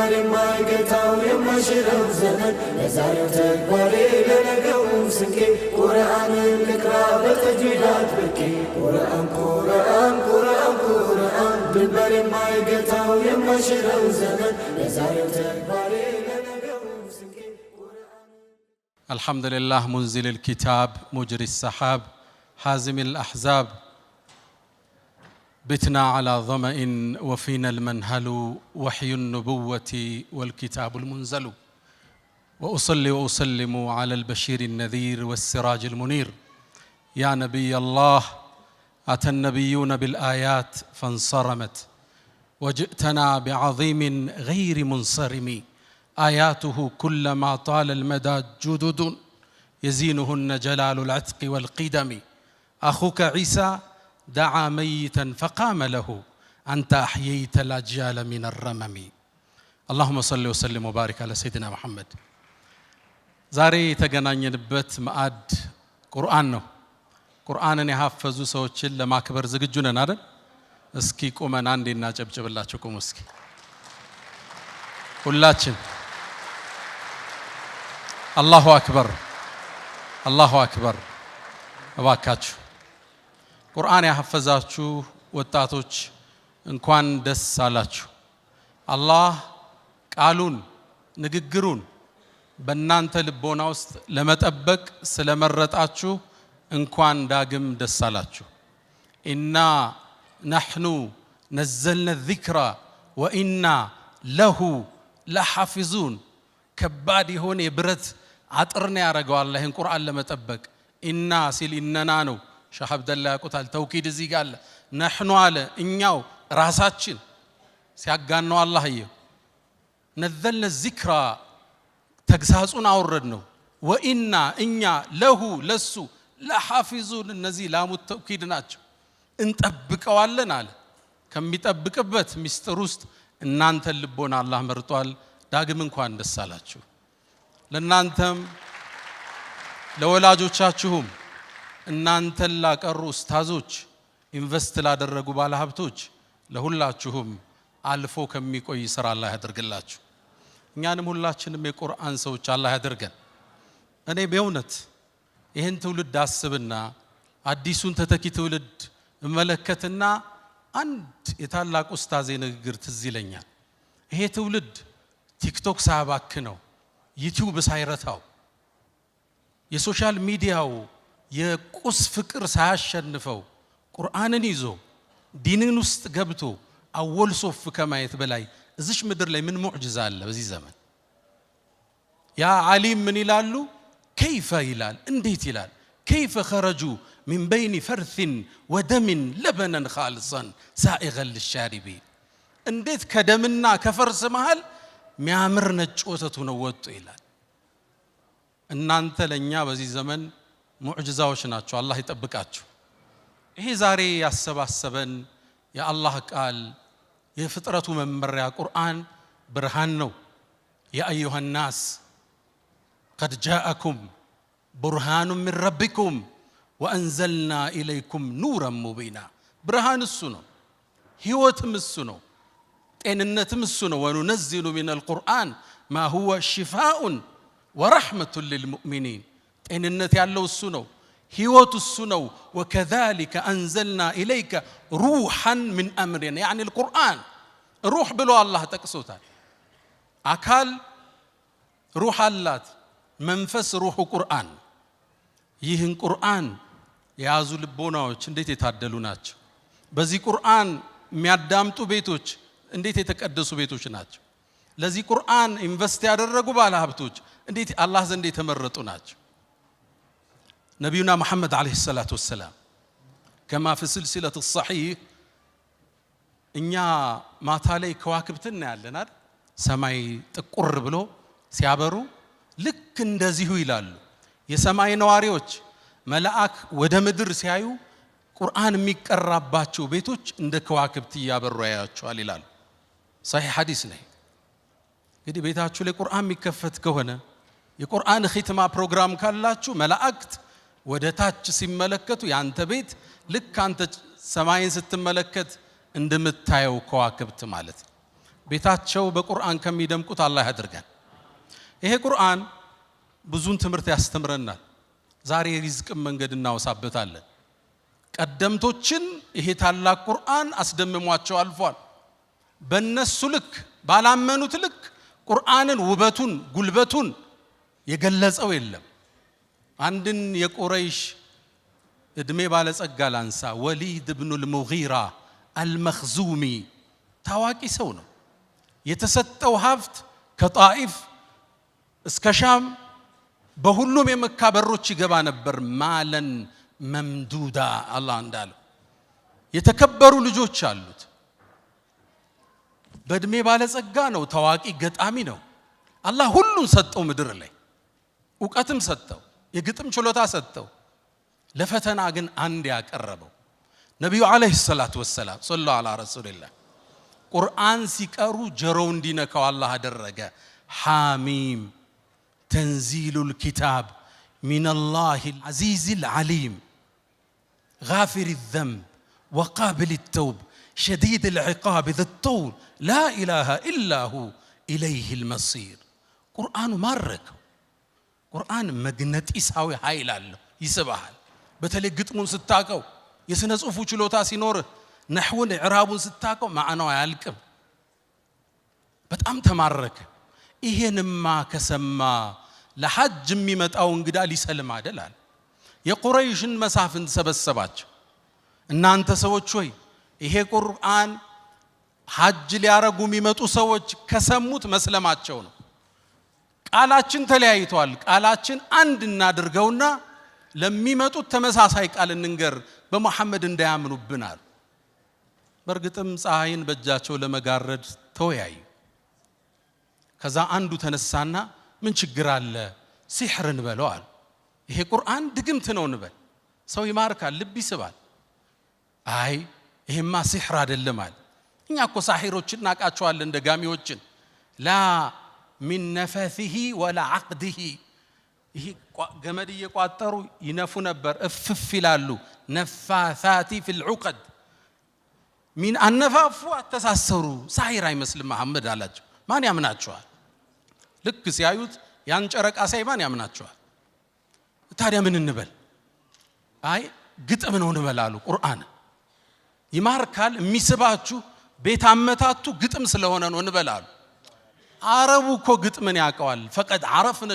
ድንበር የማይገታው የማይሽረው ዘመን ለዛሬው ተግባሬ ለነገው ስንቄ ቁርአንን ልቅራ በተጅዊድ አጥብቄ ቁርአን ቁርአን ቁርአን ቁርአን ድንበር የማይገታው የማይሽረው ዘመን ለዛሬው ተግባሬ ለነገው ስንቄ ቁርአን አልሐምዱሊላህ ሙንዚል الكتاب مجري السحاب حازم الأحزاب بتنا على ظمأ وفينا المنهل وحي النبوة والكتاب المنزل وأصلي وأسلم على البشير النذير والسراج المنير يا نبي الله أتى النبيون بالآيات فانصرمت وجئتنا بعظيم غير منصرم آياته كلما طال المدى جدد يزينهن جلال العتق والقدم أخوك عيسى دعا ميتا فقام له أنت أحييت الأجيال من الرمم اللهم صل وسلم وبارك على سيدنا محمد زاري تغنانينبت ماعد قرآن ነው ቁርአንን ያሐፈዙ ሰዎችን ለማክበር ዝግጁ ነን አይደል እስኪ ቆመን አንዴ እናጨብጭብላችሁ ቆሙ እስኪ ሁላችን አላሁ አክበር እባካችሁ ቁርአን ያሐፈዛችሁ ወጣቶች እንኳን ደስ አላችሁ አላህ ቃሉን ንግግሩን በእናንተ ልቦና ውስጥ ለመጠበቅ ስለመረጣችሁ እንኳን ዳግም ደስ አላችሁ ኢና ነህኑ ነዘልና الذክራ ወኢና ለሁ ለሐፊዙን ከባድ የሆነ የብረት አጥርና ያረጋው አላህ ይህን ቁርአን ለመጠበቅ ኢና ሲል ኢነና ነው ሻህ አብደላ ያቁታል ተውኪድ እዚህ ጋር ነህኑ አለ እኛው ራሳችን ሲያጋነው አላህዬ ነዘልና الذክራ ተግሳጹን አወረድ ነው ወኢና እኛ ለሁ ለሱ ለሐፊዙን እነዚህ ላሙ ተውኪድ ናቸው እንጠብቀዋለን አለ ከሚጠብቅበት ሚስጥር ውስጥ እናንተ ልቦና አላህ መርጧል ዳግም እንኳን ደስ አላችሁ ለናንተም ለወላጆቻችሁም እናንተ ላቀሩ ኡስታዞች ኢንቨስት ላደረጉ ባለሀብቶች ለሁላችሁም አልፎ ከሚቆይ ስራ አላህ ያደርግላችሁ እኛንም ሁላችንም የቁርአን ሰዎች አላህ ያደርገን እኔ በእውነት ይሄን ትውልድ አስብና አዲሱን ተተኪ ትውልድ እመለከትና አንድ የታላቅ ኡስታዝ ንግግር ትዝ ይለኛል ይሄ ትውልድ ቲክቶክ ሳያባክነው ዩቲዩብ ሳይረታው የሶሻል ሚዲያው የቁስ ፍቅር ሳያሸንፈው ቁርአንን ይዞ ዲንን ውስጥ ገብቶ አወል ሶፍ ከማየት በላይ እዚሽ ምድር ላይ ምን ሙዕጂዛ አለ በዚህ ዘመን ያ ዓሊም ምን ይላሉ كيف ይላል እንዴት ይላል كيف خرجوا من بين فرث ودم لبنا خالصا سائغا للشاربين እንዴት ከደምና ከፈርስ መሃል ሚያምር ነጭ ወተቱ ነው ወጡ ይላል እናንተ ለኛ በዚህ ዘመን ሙዕጂዛዎች ናቸው አላህ ይጠብቃችሁ ይሄ ዛሬ ያሰባሰበን የአላህ ቃል የፍጥረቱ መመሪያ ቁርአን ብርሃን ነው ያ አዩሃ الناس قد جاءكم برهان من ربكم وأنزلنا إليكم نورا مبينا برهان السنة هيوتم السنة إنتم السنة وننزل من القرآن ما هو شفاء ورحمة للمؤمنين إنت يعلو السنة هيوت السنة وكذلك أنزلنا إليك روحا من أمرنا يعني القرآن روح بلو الله تكسوتا أكال روح الله መንፈስ ሩህ ቁርአን ይህን ቁርአን ያዙ ልቦናዎች እንዴት የታደሉ ናቸው በዚህ ቁርአን የሚያዳምጡ ቤቶች እንዴት የተቀደሱ ቤቶች ናቸው ለዚህ ቁርአን ኢንቨስት ያደረጉ ባለሀብቶች እንዴት አላህ ዘንድ የተመረጡ ናቸው ነብዩና መሐመድ አለይሂ ሰላቱ ወሰለም كما في سلسلة الصحيح እኛ ማታ ላይ ከዋክብትን ያለና ሰማይ ጥቁር ብሎ ሲያበሩ ልክ እንደዚሁ ይላሉ የሰማይ ነዋሪዎች መላእክ ወደ ምድር ሲያዩ ቁርአን የሚቀራባቸው ቤቶች እንደ ከዋክብት ያበሩ ያያቸዋል ይላሉ صحيح ሐዲስ ነው እንግዲህ ቤታችሁ ላይ ቁርአን የሚከፈት ከሆነ የቁርአን ኺትማ ፕሮግራም ካላችሁ መላእክት ወደ ታች ሲመለከቱ ያንተ ቤት ልክ አንተ ሰማይን ስትመለከት እንደምታየው ከዋክብት ማለት ቤታቸው በቁርአን ከሚደምቁት አላህ ያድርገን። ይሄ ቁርአን ብዙን ትምህርት ያስተምረናል። ዛሬ ሪዝቅን መንገድ እናወሳበታለን። ቀደምቶችን ይሄ ታላቅ ቁርአን አስደምሟቸው አልፏል። በእነሱ ልክ ባላመኑት ልክ ቁርአንን ውበቱን ጉልበቱን የገለጸው የለም። አንድን የቁረይሽ እድሜ ባለጸጋ ላንሳ። ወሊድ ኢብኑ አልሙጊራ አልመኽዙሚ ታዋቂ ሰው ነው። የተሰጠው ሀብት ከጣኢፍ እስከ ሻም በሁሉም የመካ በሮች ይገባ ነበር። ማለን መምዱዳ አላህ እንዳለው የተከበሩ ልጆች አሉት። በእድሜ ባለጸጋ ነው። ታዋቂ ገጣሚ ነው። አላህ ሁሉን ሰጠው። ምድር ላይ ዕውቀትም ሰጠው፣ የግጥም ችሎታ ሰጠው። ለፈተና ግን አንድ ያቀረበው ነቢዩ ዓለይሂ ሰላቱ ወሰላም ሰለላሁ ዐላ ረሱሊላህ ቁርአን ሲቀሩ ጀሮው እንዲነካው አላህ አደረገ። ሐሚም ተንዚሉል ኪታብ ሚነላሂል ዐዚዚል ዐሊም ጋፊሪ ዘንብ ወቃቢሊ ተውብ ሸዲድል ዒቃብ ዘጠውል ላ ኢላሃ ኢላሁ ኢለይሂል መሲር። ቁርአኑ ማረከው። ቁርአን መግነጢሳዊ ኃይል አለው፣ ይስብሃል። በተለይ ግጥሙን ስታቀው፣ የሥነ ጽሑፉ ችሎታ ሲኖርህ፣ ነሕውን ኢዕራቡን ስታቀው ማዕናው አያልቅም። በጣም ተማረከ። ይሄንማ ከሰማ ለሐጅ የሚመጣው እንግዳ ሊሰልም አይደል አለ። የቁረይሽን መሳፍንት ሰበሰባቸው። እናንተ ሰዎች ሆይ ይሄ ቁርአን ሐጅ ሊያረጉ የሚመጡ ሰዎች ከሰሙት መስለማቸው ነው። ቃላችን ተለያይቷል። ቃላችን አንድ እናድርገውና ለሚመጡት ተመሳሳይ ቃል እንንገር፣ በመሐመድ እንዳያምኑብን አሉ። በእርግጥም ፀሐይን በእጃቸው ለመጋረድ ተወያዩ። ከዛ አንዱ ተነሳና ምን ችግር አለ ሲሕር እንበለው አሉ። ይሄ ቁርአን ድግምት ነው እንበል፣ ሰው ይማርካል፣ ልብ ይስባል። አይ ይሄማ ሲሕር አይደለም አለ። እኛ እኮ ሳሒሮችን እናውቃቸዋለን፣ ደጋሚዎችን። ላ ሚን ነፈሲሂ ወላ ዐቅዲሂ። ይሄ ገመድ እየቋጠሩ ይነፉ ነበር፣ እፍፍ ይላሉ። ነፋሳቲ ፊል ዑቀድ። ሚን አነፋፉ አተሳሰሩ። ሳሒር አይመስልም መሐመድ አላቸው። ማን ያምናቸዋል? ልክ ሲያዩት ያን ጨረቃ ሳይ ማን ያምናቸዋል? ታዲያ ምን እንበል? አይ ግጥም ነው እንበል አሉ። ቁርአን ይማርካል፣ የሚስባችሁ ቤት አመታቱ ግጥም ስለሆነ ነው እንበል አሉ። አረቡ እኮ ግጥምን ያውቀዋል። ፈቀድ ዐረፍነ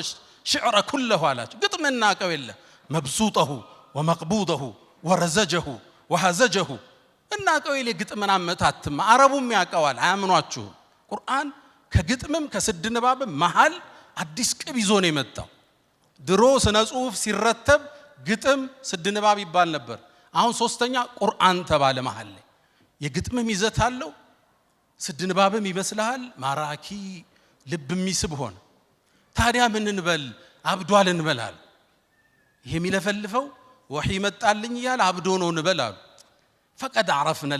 ሽዕረ ኩለሁ አላቸው። ግጥም እናውቀው የለ መብሱጠሁ ወመቅቡደሁ ወረዘጀሁ ወሀዘጀሁ እናውቀው የለ ግጥምን አመታትማ። አረቡም ያውቀዋል። አያምኗችሁም። ቁርአን ከግጥምም ከስድ ንባብም መሃል አዲስ ቅብ ይዞ ነው የመጣው። ድሮ ስነ ጽሑፍ ሲረተብ ግጥም ስድ ንባብ ይባል ነበር። አሁን ሶስተኛ ቁርአን ተባለ መሃል ላይ። የግጥምም ይዘት አለው፣ ስድ ንባብም ይመስልሃል፣ ማራኪ ልብ የሚስብ ሆነ። ታዲያ ምን እንበል? አብዷል እንበላል። ይሄ የሚለፈልፈው ወህይ መጣልኝ እያለ አብዶ ነው እንበላሉ። ፈቀድ ዐረፍነ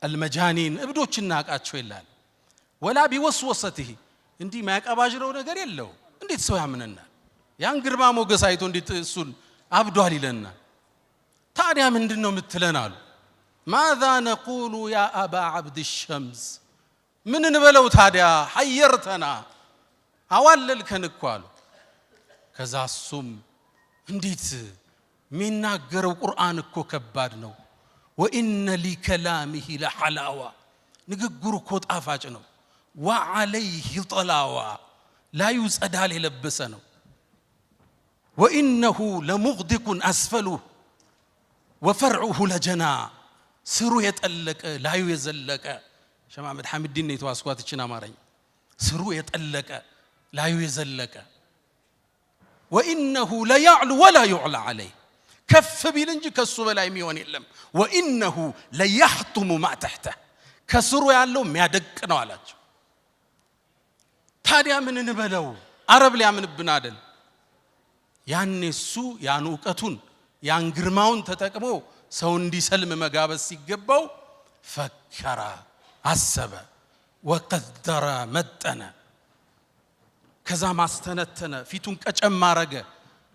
አልመጃኒን እብዶች እናውቃቸው ይላል። ወላ ቢወስወሰትህ እንዲህ ማያቀባጅረው ነገር የለው። እንዴት ሰው ያምነናል? ያን ግርማ ሞገስ አይቶ እንዴት እሱን አብዷል ይለናል? ታዲያ ምንድን ነው የምትለን አሉ። ማዛ ነቁሉ ያ አባ ዓብድ ሸምስ። ምን እንበለው ታዲያ? ሐየርተና አዋለልከን እኮ አሉ። ከዛ እሱም እንዴት የሚናገረው ቁርአን እኮ ከባድ ነው። ወኢነ ሊከላሚሂ ለሐላዋ ንግግሩ እኮ ጣፋጭ ነው። ወዓለይህ ጠላዋ ላዩ ጸዳል የለበሰ ነው። ወኢነሁ ለሙግዲቁን አስፈሉህ ወፈርዑሁ ለጀና ስሩ የጠለቀ ላዩ የዘለቀ። ሸህ መሐመድ ሐሚድን ነው የተዋስኳት ይችን አማርኛ። ስሩ የጠለቀ ላዩ የዘለቀ። ወኢነሁ ለያዕሉ ወላ ዩዕላ ዐለይህ ከፍ ቢል እንጂ ከሱ በላይ የሚሆን የለም። ወኢነሁ ለያሕቱሙ ማ ተሕተህ ከስሩ ያለው የሚያደቅ ነው አላቸው። ታዲያ ምን እንበለው? አረብ ሊያምንብን አይደል? ያኔ እሱ ያን ዕውቀቱን ያን ግርማውን ተጠቅሞ ሰው እንዲሰልም መጋበዝ ሲገባው ፈከረ፣ አሰበ፣ ወቀደረ፣ መጠነ። ከዛ ማስተነተነ፣ ፊቱን ቀጨም አረገ።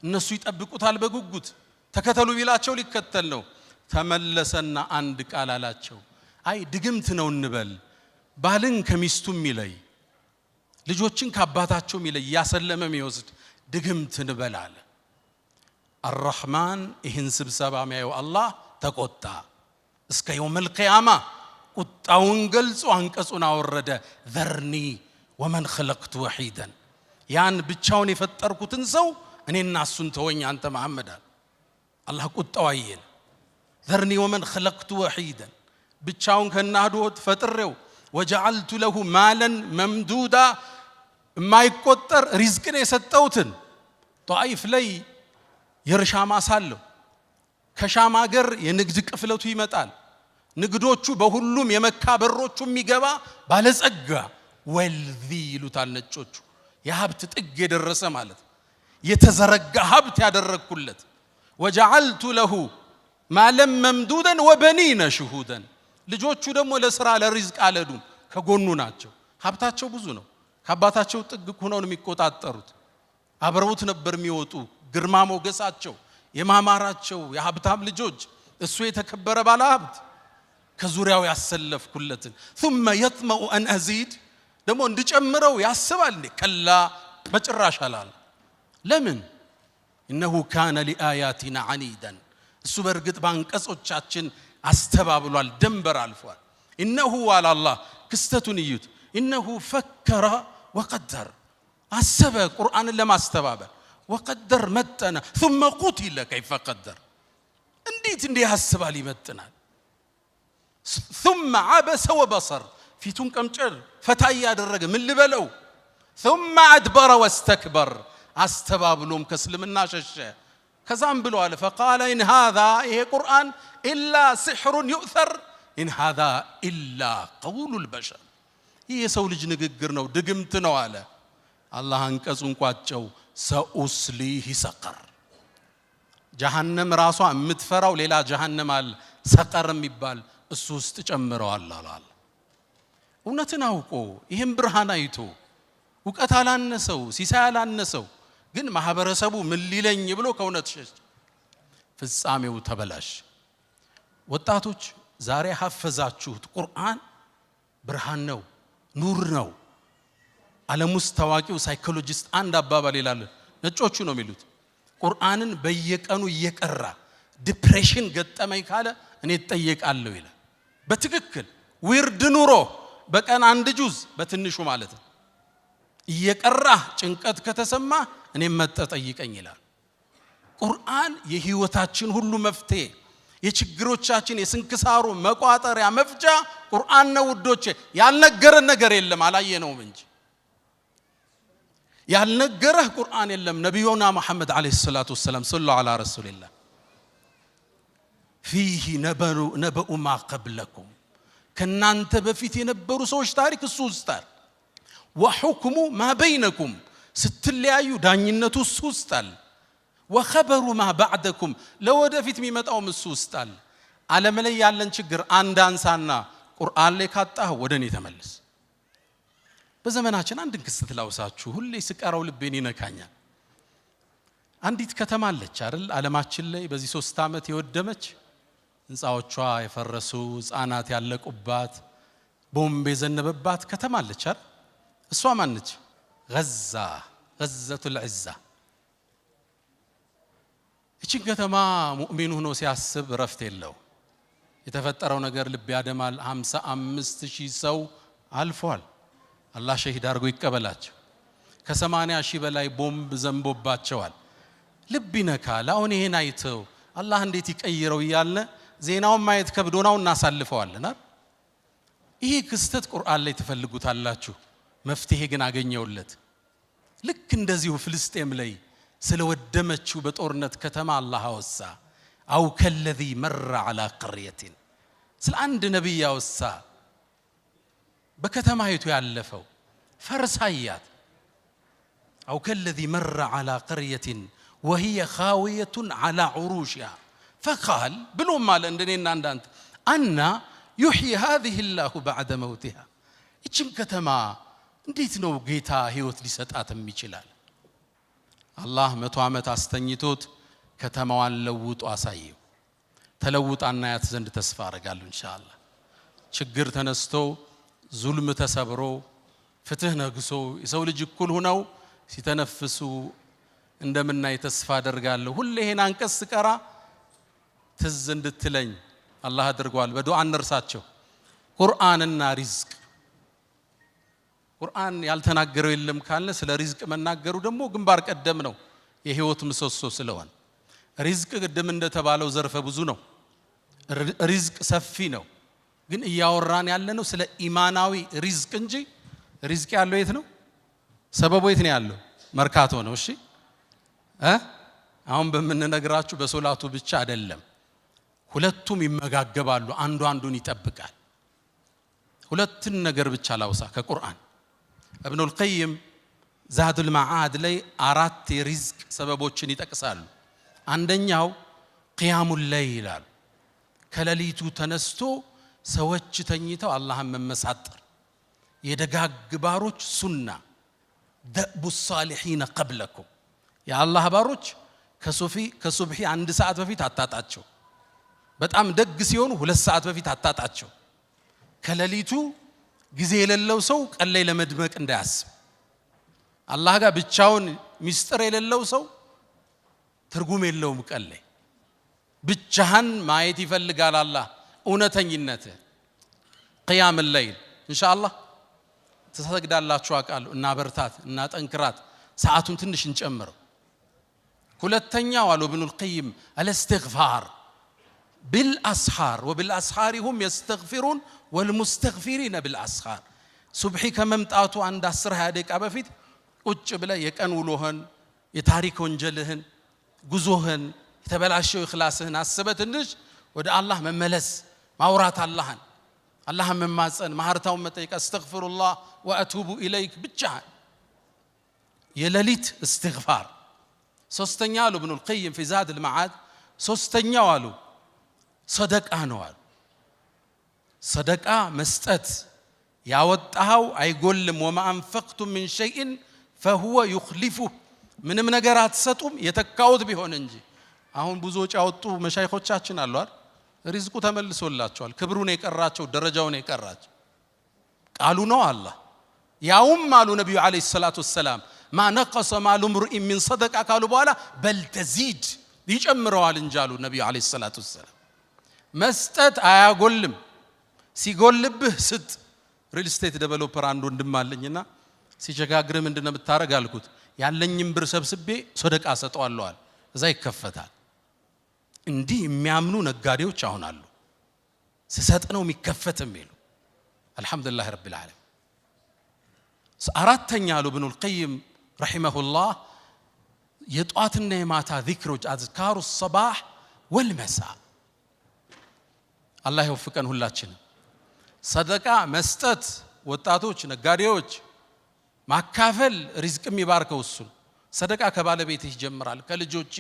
እነሱ ይጠብቁታል በጉጉት። ተከተሉ ቢላቸው ሊከተል ነው። ተመለሰና አንድ ቃል አላቸው። አይ ድግምት ነው እንበል፣ ባልን ከሚስቱ የሚለይ ልጆችን ከአባታቸው የሚለይ ያሰለመ የሚወስድ ድግምትን በላለ الرحمن ይህን ስብሰባ የሚያየው አላህ ተቆጣ እስከ يوم القيامة ቁጣውን ገልጾ አንቀጹን አወረደ ذرني ومن خلقت وحيدا ያን ብቻውን የፈጠርኩትን ሰው እኔና እሱን ተወኝ አንተ መሐመድ አላህ ቁጣው አይል ذرني ومن خلقت وحيدا ብቻውን ከናዶት ፈጥሬው وجعلت له مالا ممدودا የማይቆጠር ሪዝቅን የሰጠውትን ጧይፍ ላይ የርሻ ማሳለው ከሻም ሀገር የንግድ ቅፍለቱ ይመጣል ንግዶቹ በሁሉም የመካ በሮቹ የሚገባ ባለጸጋ ወልዚ ይሉታል ነጮቹ የሀብት ጥግ የደረሰ ማለት የተዘረጋ ሀብት ያደረኩለት وجعلت له مالا ممدودا وبنين شهودا ልጆቹ ደግሞ ለሥራ ለሪዝቅ አለዱም ከጎኑ ናቸው ሀብታቸው ብዙ ነው ከአባታቸው ጥግ ሆነው ነው የሚቆጣጠሩት አብረውት ነበር የሚወጡ ግርማ ሞገሳቸው የማማራቸው የሀብታም ልጆች እሱ የተከበረ ባለ ሀብት ከዙሪያው ያሰለፍኩለትን ثم يطمع ان ازيد ደግሞ እንድጨምረው ያስባል ከላ በጭራሽ አላለ ለምን انه كان لاياتنا عنيدا እሱ በርግጥ ባንቀጾቻችን አስተባብሏል ደንበር አልፏል انه على الله ክስተቱን ይዩት انه فكر وقدر አሰበ ቁርአንን ለማስተባበል وقدر متنا ثم قتل كيف قدر እንዴት ያስባል ይመጥናል ثم عبس وبصر ፊቱን ቀምጨር ፈታይ ያደረገ ምን ልበለው ثم ادبر واستكبر አስተባብሎም ከስልምና ሸሸ ከዛም ብሎ አለ فقال ان هذا ይሄ ቁርአን الا سحر يؤثر ان هذا الا قول البشر ይሄ ሰው ልጅ ንግግር ነው ድግምት ነው አለ አላህ አንቀጹን ቋጨው سأصليه سقر جهنم ራሷ የምትፈራው ሌላ جهنم አለ ሰቀር የሚባል እሱ ውስጥ ጨምረዋል አላል እውነትን አውቆ ይሄን ብርሃን አይቶ ዕውቀት አላነሰው ሲሳይ አላነሰው ግን ማህበረሰቡ ምን ሊለኝ ብሎ ከእውነት ሸሽ ፍጻሜው ተበላሽ ወጣቶች ዛሬ ሐፈዛችሁት ቁርአን ብርሃን ነው ኑር ነው ዓለም ውስጥ ታዋቂው ሳይኮሎጂስት አንድ አባባል ይላል ነጮቹ ነው የሚሉት ቁርአንን በየቀኑ እየቀራ ዲፕሬሽን ገጠመኝ ካለ እኔ ተጠየቃለሁ ይላል በትክክል ዊርድ ኑሮ በቀን አንድ ጁዝ በትንሹ ማለት ነው እየቀራ ጭንቀት ከተሰማ እኔ መጠጠይቀኝ ይላል ቁርአን የህይወታችን ሁሉ መፍትሄ የችግሮቻችን የስንክሳሩ መቋጠሪያ መፍጃ ቁርአን ነው ውዶቼ ያልነገረን ነገር የለም አላየነውም እንጂ ያልነገረህ ቁርአን የለም ነብዩና መሐመድ አለይሂ ሰላቱ ወሰለም ሰለላሁ ዐላ ረሱሊላህ فيه نبأ ما قبلكم ከናንተ በፊት የነበሩ ሰዎች ታሪክ እሱ ውስጣል وحكم ما بينكم ስትለያዩ ዳኝነቱ እሱ ውስጣል وخبر ما بعدكم ለወደፊት የሚመጣው እሱ ውስጣል ዓለም ላይ ያለን ችግር አንድ አንሳና ቁርአን ላይ ካጣህ ወደኔ ተመለስ በዘመናችን አንድን ክስተት ላውሳችሁ ሁሌ ስቀራው ልቤን ይነካኛል አንዲት ከተማ አለች አይደል ዓለማችን ላይ በዚህ 3 ዓመት የወደመች ህንጻዎቿ የፈረሱ ህፃናት ያለቁባት ቦምብ የዘነበባት ከተማ አለች አይደል እሷ ማን ነች غزة العزة እቺ ከተማ ሙእሚን ሆኖ ሲያስብ ረፍት የለው የተፈጠረው ነገር ልብ ያደማል 55000 ሰው አልፏል አላህ ሸሂድ አድርጎ ይቀበላቸው ከ80,000 በላይ ቦምብ ዘንቦባቸዋል ልብ ይነካል አሁን ይሄን አይተው አላህ እንዴት ይቀይረው ይያለ ዜናውን ማየት ከብዶናው እናሳልፈዋልና ይሄ ክስተት ቁርአን ላይ ተፈልጉታላችሁ መፍትሄ ግን አገኘውለት ልክ እንደዚሁ ፍልስጤም ላይ ስለወደመችው በጦርነት ከተማ አላህ አወሳ አው ከለዚ መረ على قريه ስለ አንድ ነብይ አወሳ በከተማይቱ ያለፈው ፈርሳያት አው ከለዚ መረ على قريه وهي خاويه على عروشها فقال ብሎ ማለ እንደኔና እንዳንተ አና يحيي هذه الله بعد موتها እቺን ከተማ እንዴት ነው ጌታ ህይወት ሊሰጣት የሚችላል አላህ 100 ዓመት አስተኝቶት ከተማዋን ለውጦ አሳየው ተለውጣና ያት ዘንድ ተስፋ አረጋለሁ ኢንሻአላህ ችግር ተነስቶ ዙልም ተሰብሮ ፍትህ ነግሶ የሰው ልጅ እኩል ሆነው ሲተነፍሱ እንደምናይ ተስፋ አደርጋለሁ። ሁሌ ይሄን አንቀጽ ስቀራ ትዝ እንድትለኝ አላህ አድርጓል። በዱዓ እንርሳቸው። ቁርአንና ሪዝቅ ቁርአን ያልተናገረው የለም ካለ ስለ ሪዝቅ መናገሩ ደግሞ ግንባር ቀደም ነው፣ የህይወት ምሰሶ ስለሆነ። ሪዝቅ ቅድም እንደተባለው ዘርፈ ብዙ ነው። ሪዝቅ ሰፊ ነው። ግን እያወራን ያለነው ስለ ኢማናዊ ሪዝቅ እንጂ ሪዝቅ ያለው የት ነው? ሰበቡ የት ነው ያለው? መርካቶ ነው። እሺ አሁን በመነግራችሁ በሶላቱ ብቻ አይደለም። ሁለቱም ይመጋገባሉ፣ አንዱ አንዱን ይጠብቃል። ሁለትን ነገር ብቻ ላውሳ ከቁርአን ኢብኑል ቀይም ዛዱል መዓድ ላይ 4 የሪዝቅ ሰበቦችን ይጠቅሳሉ። አንደኛው ቂያሙል ለይል ይላል። ከሌሊቱ ተነስቶ ሰዎች ተኝተው አላህን መመሳጠር የደጋግ ባሮች ሱና ደቡ الصالحين قبلكم የአላህ ባሮች ከሱብሂ 1 ሰዓት በፊት አታጣቸው። በጣም ደግ ሲሆኑ 2 ሰዓት በፊት አታጣቸው። ከሌሊቱ ጊዜ የሌለው ሰው ቀን ላይ ለመድመቅ እንዳያስብ። አላህ ጋር ብቻውን ሚስጥር የሌለው ሰው ትርጉም የለውም። ቀን ላይ ብቻህን ማየት ይፈልጋል አላህ እውነተኝነት። ቂያም الليل ኢንሻአላህ ተሰግዳላችሁ አውቃለሁ። እና በርታት እና ጠንክራት ሰዓቱን ትንሽ እንጨምረው። ሁለተኛው አሉ ኢብኑል ቀይም الاستغفار بالاسحار وبالاسحار هم يستغفرون والمستغفرين بالاسحار ሱብሂ ከመምጣቱ አንድ 10-20 ደቂቃ በፊት ቁጭ ብለህ የቀን ውሎህን የታሪክ ወንጀልህን ጉዞህን የተበላሸው ኢኽላስህን አስበህ ትንሽ ወደ አላህ መመለስ ማውራት አላህን መማጸን ማህርታውን መጠየቅ አስተግፊሩላህ ወአቱቡ ኢለይክ ብቻ የሌሊት እስትግፋር። ሶስተኛ አሉ ኢብኑል ቀይም في زاد المعاد ሶስተኛው አሉ ሰደቃ ነው አሉ። ሰደቃ መስጠት ያወጣው አይጎልም። وما انفقتم من شيء فهو يخلفه ምንም ነገር አትሰጡም የተካውት ቢሆን እንጂ። አሁን ብዙዎች ያወጡ መሻይኾቻችን አሉ አይደል? ሪዝቁ ተመልሶላቸዋል። ክብሩን የቀራቸው ደረጃውን የቀራቸው ቃሉ ነው አላህ። ያውም አሉ ነብዩ አለይሂ ሰላቱ ወሰለም ማ ነቀሰ ማሉ ምርእ ሚን ሰደቃ ካሉ በኋላ በል ተዚድ ይጨምረዋል እንጂ አሉ ነብዩ አለይሂ ሰላቱ ወሰለም። መስጠት አያጎልም፣ ሲጎልብህ ስጥ። ሪል ስቴት ዴቨሎፐር አንድ ወንድም አለኝና ሲቸጋግር ምንድነው የምታረግ አልኩት። ያለኝም ብር ሰብስቤ ሰደቃ ሰጠዋለሁ አለ። እዛ ይከፈታል። እንዲህ የሚያምኑ ነጋዴዎች አሁን አሉ። ስሰጥ ነው የሚከፈትም ይሉ አልহামዱሊላህ ረብል ዓለሚን። አራተኛ አሉ ኢብኑል ቀይም ረሂመሁላህ የጧትና የማታ ዚክሮች አዝካሩ الصباح والمساء አላህ ይወፍቀን ሁላችንም። ሰደቃ መስጠት ወጣቶች ነጋዴዎች ማካፈል ሪዝቅ የሚባርከው እሱ። ሰደቃ ከባለቤትህ ይጀምራል፣ ከልጆቼ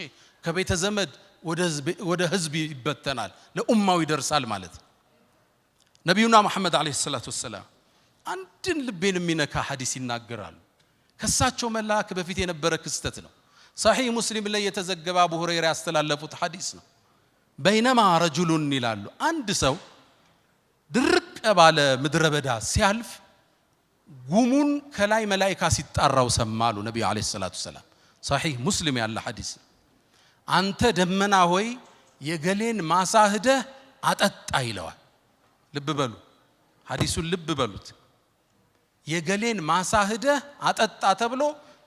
ከቤተ ዘመድ ወደ ህዝብ ይበተናል፣ ለኡማው ይደርሳል ማለት ነው። ነብዩና መሐመድ አለይሂ ሰላቱ ወሰለም አንድን ልቤን የሚነካ ሐዲስ ይናገራሉ። ከሳቸው መላክ በፊት የነበረ ክስተት ነው። ሰሂህ ሙስሊም ላይ የተዘገበ አቡ ሁረይራ ያስተላለፉት ሐዲስ ነው። በይነማ ረጁሉን ይላሉ አንድ ሰው ድርቅ ባለ ምድረ በዳ ሲያልፍ ጉሙን ከላይ መላእክት ሲጣራው ሰማሉ ነብዩ አለይሂ ሰላቱ ወሰለም። ሰሂህ ሙስሊም ያለ ሐዲስ። አንተ ደመና ሆይ የገሌን ማሳ ሄደህ አጠጣ ይለዋል። ልብ በሉ ሐዲሱን ልብ በሉት። የገሌን ማሳ ሄደህ አጠጣ ተብሎ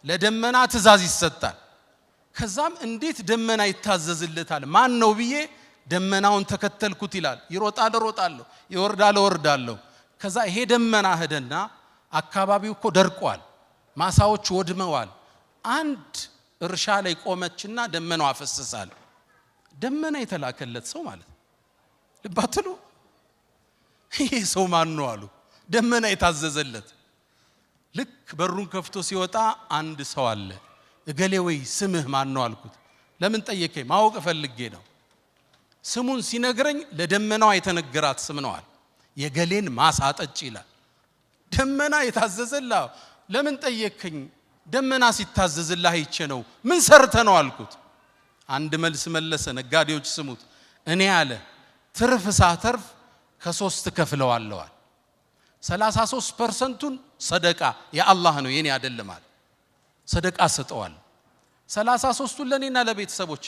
ለደመና ትእዛዝ ይሰጣል። ከዛም እንዴት ደመና ይታዘዝለታል? ማን ነው ብዬ ደመናውን ተከተልኩት ይላል። ይሮጣል እሮጣለሁ፣ ይወርዳል እወርዳለሁ። ከዛ ይሄ ደመና ሄደና አካባቢው እኮ ደርቋል፣ ማሳዎች ወድመዋል። አንድ እርሻ ላይ ቆመችና ደመናው አፈሰሳል። ደመና የተላከለት ሰው ማለት ልባትሉ ይሄ ሰው ማን ነው አሉ። ደመና የታዘዘለት። ልክ በሩን ከፍቶ ሲወጣ አንድ ሰው አለ። እገሌ ወይ ስምህ ማን ነው አልኩት። ለምን ጠየቀኝ? ማወቅ ፈልጌ ነው። ስሙን ሲነግረኝ ለደመናው የተነገራት ስም ነዋል። የገሌን ማሳ አጠጭ ይላል። ደመና የታዘዘላ። ለምን ጠየቀኝ? ደመና ሲታዘዝልህ አይቼ ነው። ምን ሰርተ ነው አልኩት። አንድ መልስ መለሰ። ነጋዴዎች ስሙት። እኔ አለ ትርፍ ሳተርፍ ከ3 ከፍለዋለዋል። 33%ን ሰደቃ የአላህ ነው የኔ አይደለም አለ። ሰደቃ ሰጠዋል። 33ቱን ለኔና ለቤተሰቦቼ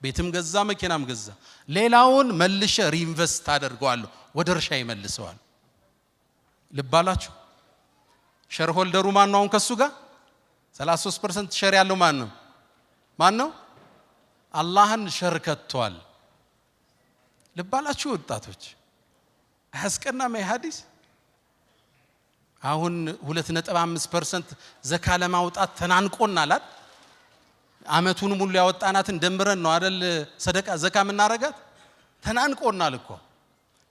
ቤትም ገዛ መኪናም ገዛ። ሌላውን መልሼ ሪኢንቨስት አደርገዋለሁ፣ ወደ እርሻ ይመልሰዋል። ልባላችሁ ሼር ሆልደሩ ማን ነው? አሁን ከሱ ጋር 33% ሼር ያለው ማን ነው? አላህን ሼር ከቷል። ልባላችሁ ወጣቶች አያስቀናም ሐዲስ? አሁን 2.5% ዘካ ለማውጣት ተናንቆናል። አመቱን ሙሉ ያወጣናትን ደምረን ነው አይደል ሰደቃ ዘካ ምናረጋት? ተናንቆናል እኮ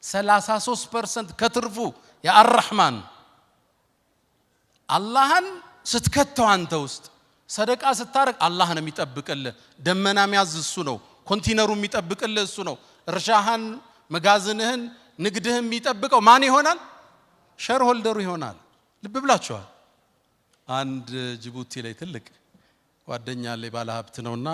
33% ከትርፉ ያ አርህማን አላህን ስትከተው አንተ ውስጥ ሰደቃ ስታረግ አላህ ነው የሚጠብቅልህ። ደመና የሚያዝ እሱ ነው። ኮንቲነሩ የሚጠብቅልህ እሱ ነው። እርሻህን፣ መጋዘንህን፣ ንግድህን የሚጠብቀው ማን ይሆናል? ሼር ሆልደሩ ይሆናል። ልብ ብላችኋል። አንድ ጅቡቲ ላይ ትልቅ ጓደኛ ላይ ባለ ሀብት ነውና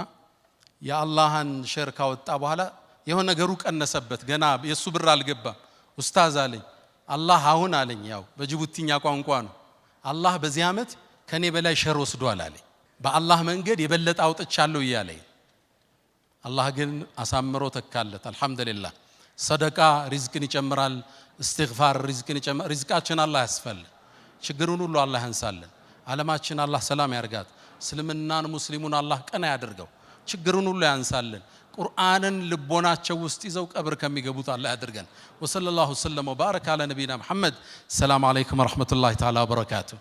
የአላህን ሼር ካወጣ በኋላ የሆነ ነገሩ ቀነሰበት። ገና የሱ ብር አልገባም። ኡስታዝ አለኝ አላህ አሁን አለኝ፣ ያው በጅቡቲኛ ቋንቋ ነው፣ አላህ በዚህ አመት ከኔ በላይ ሼር ወስዷል አለኝ። በአላህ መንገድ የበለጠ አውጥቻለሁ እያለኝ አላህ ግን አሳምሮ ተካለት። አልহামዱሊላህ። ሰደቃ ሪዝቅን ይጨምራል። እስትግፋር ሪዝቅን ይጨምራል። ሪዝቃችን አላህ ያስፈል፣ ችግሩን ሁሉ አላህ ያንሳልን። ዓለማችን አላህ ሰላም ያርጋት። እስልምናን ሙስሊሙን አላህ ቀና ያድርገው። ችግሩን ሁሉ ያንሳልን። ቁርአንን ልቦናቸው ውስጥ ይዘው ቀብር ከሚገቡት አላህ ያድርገን። ወሰለላሁ ወሰለም ወባረከ አለ ነቢና መሐመድ። ሰላም አለይኩም ወራህመቱላሂ ተዓላ ወበረካቱ።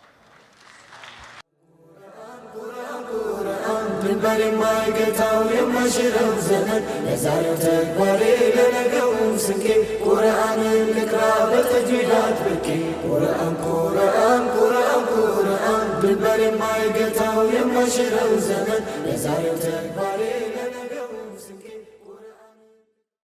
ድንበር የማይገታው የማይሽረው ዘመን ለዛሬው ተግባሬ ለነገውም ስንቄ ቁርአንን ልቅራ በተጅዊድ አጥብቄ ቁርአን ቁርአን ቁርአን ቁርአን ድንበር የማይገታው የማይሽረው ዘመን ለዛሬው ተግባሬ